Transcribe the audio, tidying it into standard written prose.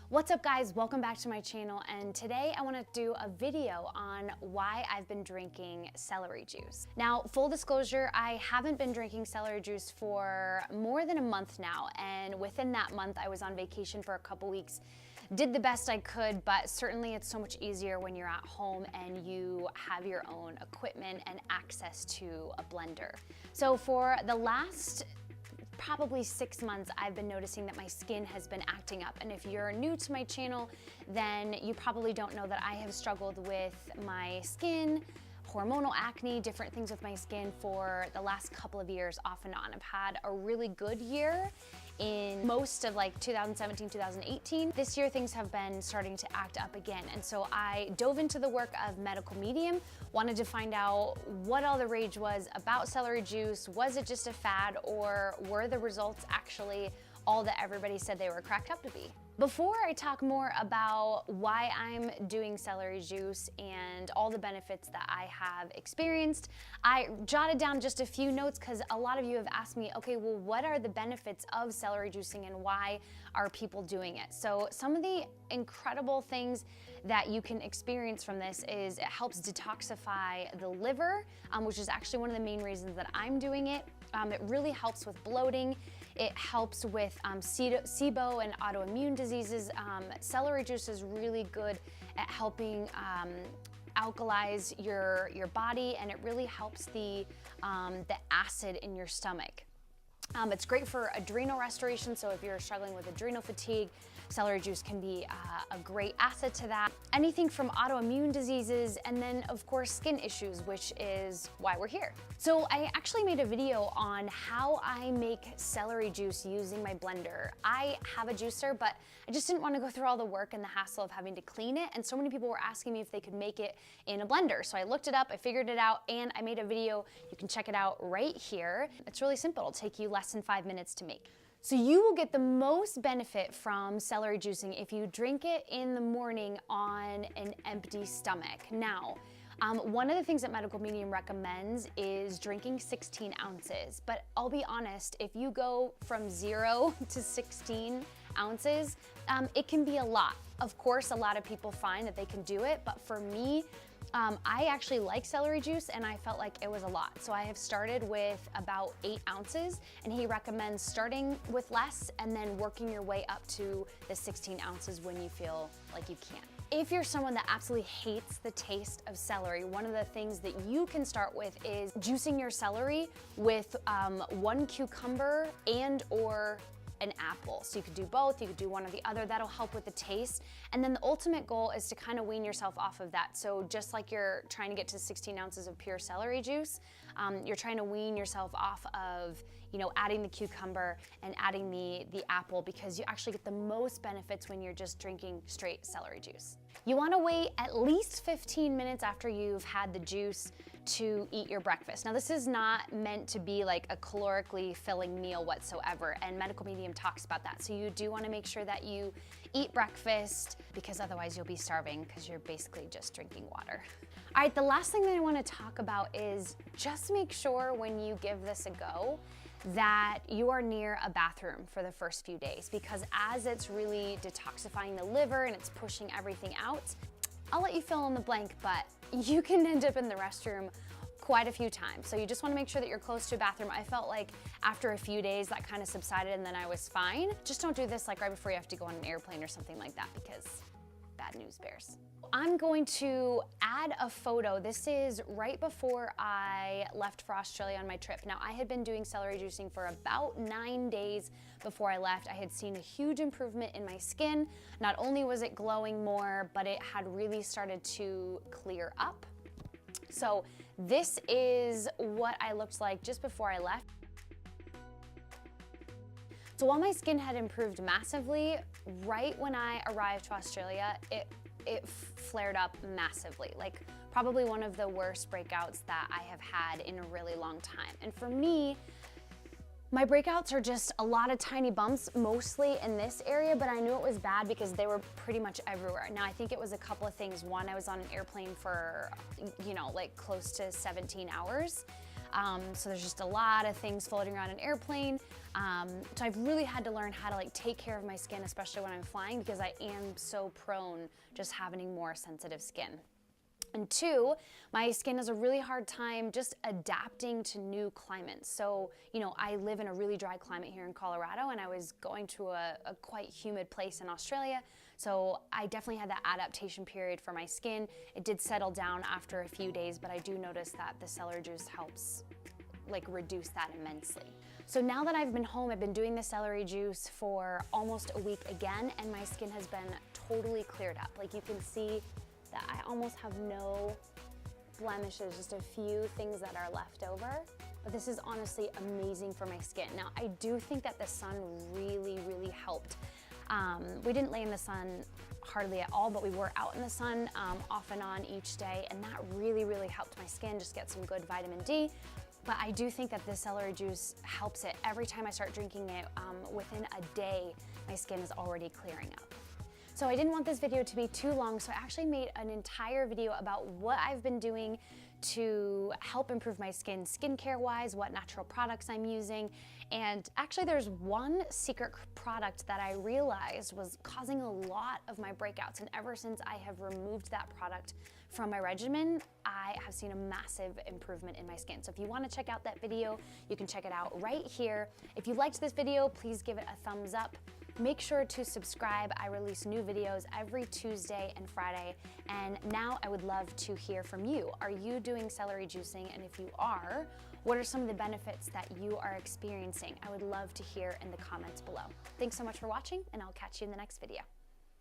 What's up guys, welcome back to my channel, and today I want to do a video on why I've been drinking celery juice. Now, full disclosure, I haven't been drinking celery juice for more than a month now, and within that month I was on vacation for a couple weeks. Did the best I could, but certainly it's so much easier when you're at home and you have your own equipment and access to a blender. So for the last probably 6 months, I've been noticing that my skin has been acting up. And if you're new to my channel, then you probably don't know that I have struggled with my skin, hormonal acne, different things with my skin for the last couple of years off and on. I've had a really good year in most of like 2017, 2018. This year things have been starting to act up again. And so I dove into the work of Medical Medium, wanted to find out what all the rage was about celery juice. Was it just a fad, or were the results actually all that everybody said they were cracked up to be? Before I talk more about why I'm doing celery juice and all the benefits that I have experienced, I jotted down just a few notes because a lot of you have asked me, okay, well, what are the benefits of celery juicing and why are people doing it? So some of the incredible things that you can experience from this is it helps detoxify the liver, which is actually one of the main reasons that I'm doing it. It really helps with bloating. It helps with SIBO and autoimmune diseases. Celery juice is really good at helping alkalize your body, and it really helps the acid in your stomach. It's great for adrenal restoration, so if you're struggling with adrenal fatigue, celery juice can be a great asset to that. Anything from autoimmune diseases, and then of course skin issues, which is why we're here. So I actually made a video on how I make celery juice using my blender. I have a juicer, but I just didn't want to go through all the work and the hassle of having to clean it, and so many people were asking me if they could make it in a blender. So I looked it up, I figured it out, and I made a video. You can check it out right here. It's really simple. It'll take you less than 5 minutes to make. So you will get the most benefit from celery juicing if you drink it in the morning on an empty stomach. Now, one of the things that Medical Medium recommends is drinking 16 ounces, but I'll be honest, if you go from 0 to 16 ounces, it can be a lot. Of course, a lot of people find that they can do it, but for me, I actually like celery juice and I felt like it was a lot. So I have started with about 8 ounces, and he recommends starting with less and then working your way up to the 16 ounces when you feel like you can. If you're someone that absolutely hates the taste of celery, one of the things that you can start with is juicing your celery with 1 cucumber and or an apple. So you could do both, you could do one or the other. That'll help with the taste. And then the ultimate goal is to kind of wean yourself off of that. So just like you're trying to get to 16 ounces of pure celery juice, you're trying to wean yourself off of, you know, adding the cucumber and adding the apple, because you actually get the most benefits when you're just drinking straight celery juice. You want to wait at least 15 minutes after you've had the juice to eat your breakfast. Now, this is not meant to be like a calorically filling meal whatsoever, and Medical Medium talks about that. So you do want to make sure that you eat breakfast, because otherwise you'll be starving because you're basically just drinking water. All right, the last thing that I want to talk about is just make sure when you give this a go that you are near a bathroom for the first few days, because as it's really detoxifying the liver and it's pushing everything out, I'll let you fill in the blank, but you can end up in the restroom quite a few times. So you just want to make sure that you're close to a bathroom. I felt like after a few days that kind of subsided and then I was fine. Just don't do this like right before you have to go on an airplane or something like that, because bad news bears. I'm going to add a photo. This is right before I left for Australia on my trip. Now, I had been doing celery juicing for about 9 days before I left. I had seen a huge improvement in my skin. Not only was it glowing more, but it had really started to clear up. So this is what I looked like just before I left. So while my skin had improved massively, right when I arrived to Australia, it flared up massively. Like probably one of the worst breakouts that I have had in a really long time. And for me, my breakouts are just a lot of tiny bumps, mostly in this area, but I knew it was bad because they were pretty much everywhere. Now, I think it was a couple of things. One, I was on an airplane for, you know, like close to 17 hours. So there's just a lot of things floating around an airplane. So I've really had to learn how to like take care of my skin, especially when I'm flying, because I am so prone just having more sensitive skin. And two, my skin has a really hard time just adapting to new climates. So, you know, I live in a really dry climate here in Colorado, and I was going to a quite humid place in Australia. So I definitely had that adaptation period for my skin. It did settle down after a few days, but I do notice that the celery juice helps like reduce that immensely. So now that I've been home, I've been doing the celery juice for almost a week again, and my skin has been totally cleared up. Like you can see that I almost have no blemishes, just a few things that are left over. But this is honestly amazing for my skin. Now, I do think that the sun really, really helped. We didn't lay in the sun hardly at all, but we were out in the sun off and on each day, and that really, really helped my skin just get some good vitamin D. But I do think that this celery juice helps it. Every time I start drinking it, within a day, my skin is already clearing up. So I didn't want this video to be too long, so I actually made an entire video about what I've been doing to help improve my skin skincare-wise, what natural products I'm using. And actually there's one secret product that I realized was causing a lot of my breakouts, and ever since I have removed that product from my regimen, I have seen a massive improvement in my skin. So if you want to check out that video, you can check it out right here. If you liked this video, please give it a thumbs up. Make sure to subscribe. I release new videos every Tuesday and Friday. And now I would love to hear from you. Are you doing celery juicing? And if you are, what are some of the benefits that you are experiencing? I would love to hear in the comments below. Thanks so much for watching, and I'll catch you in the next video.